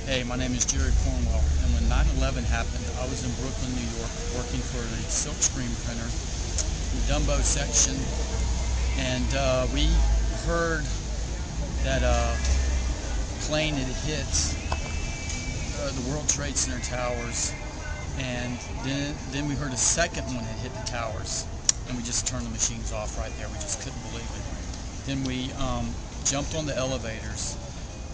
Hey, my name is Jerry Cornwell, and when 9/11 happened, I was in Brooklyn, New York, working for a silkscreen printer in the Dumbo section, and we heard that a plane had hit the World Trade Center towers, and then we heard a second one had hit the towers, and we just turned the machines off right there. We just couldn't believe it. Then we jumped on the elevators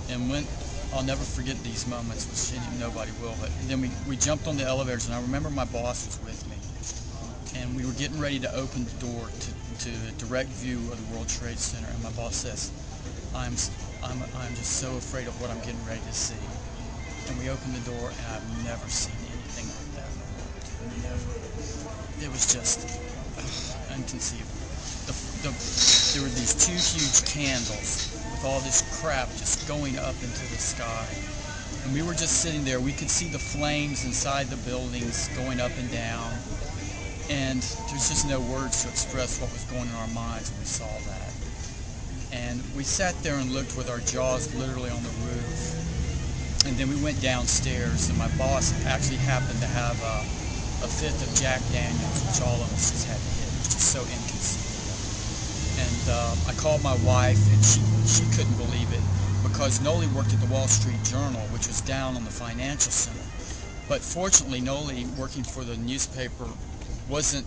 and went. I'll never forget these moments, which nobody will, but then we jumped on the elevators, and I remember my boss was with me, and we were getting ready to open the door to the direct view of the World Trade Center, and my boss says, I'm just so afraid of what I'm getting ready to see. And we opened the door, and I've never seen anything like that in the world. Never. It was just inconceivable. There were these two huge candles with all this crap just going up into the sky. And we were just sitting there. We could see the flames inside the buildings going up and down. And there's just no words to express what was going in our minds when we saw that. And we sat there and looked with our jaws literally on the roof. And then we went downstairs, and my boss actually happened to have a fifth of Jack Daniels, which all of us just had to hit. It was just so inconceivable. And I called my wife, and she couldn't believe it, because Noli worked at the Wall Street Journal, which was down on the financial center. But fortunately, Noli, working for the newspaper, wasn't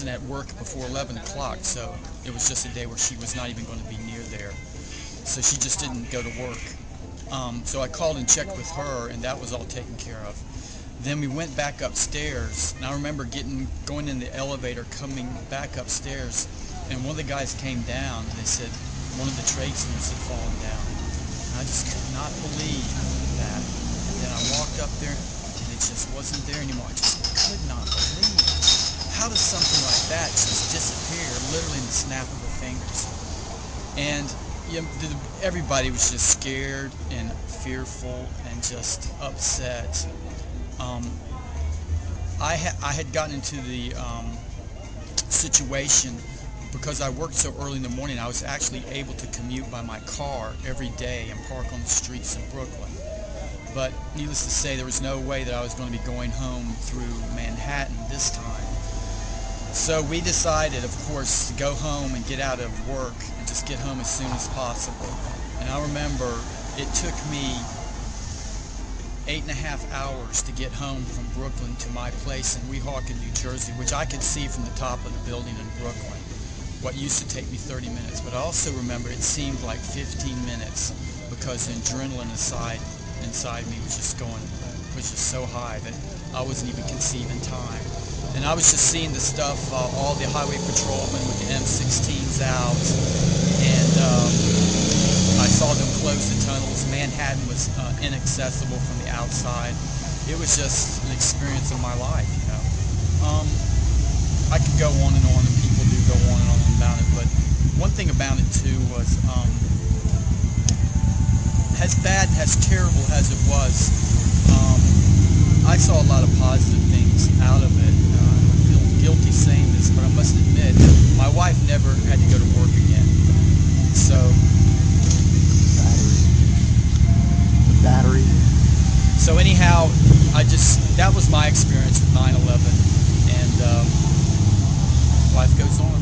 at work before 11 o'clock, so it was just a day where she was not even going to be near there. So she just didn't go to work. So I called and checked with her, and that was all taken care of. Then we went back upstairs, and I remember going in the elevator, coming back upstairs, and one of the guys came down, and they said one of the trade centers had fallen down. And I just could not believe that. And then I walked up there, and it just wasn't there anymore. I just could not believe it. How does something like that just disappear, literally in the snap of the fingers? And everybody was just scared and fearful and just upset. I had gotten into the situation because I worked so early in the morning. I was actually able to commute by my car every day and park on the streets of Brooklyn. But needless to say, there was no way that I was going to be going home through Manhattan this time. So we decided, of course, to go home and get out of work and just get home as soon as possible. And I remember it took me 8.5 hours to get home from Brooklyn to my place in Weehawken, New Jersey, which I could see from the top of the building in Brooklyn. What used to take me 30 minutes, but I also remember it seemed like 15 minutes because the adrenaline inside me was just so high that I wasn't even conceiving time. And I was just seeing the stuff, all the highway patrolmen with the M16s out, and I saw them close the tunnels. Manhattan was inaccessible from the outside. It was just an experience of my life, you know. I could go on, and people do go on about it, but one thing about it too was, as bad, as terrible as it was, I saw a lot of positive things out of it. I feel guilty saying this, but I must admit, my wife never had to go to work again. So, battery. So anyhow, that was my experience with 9/11, and life goes on.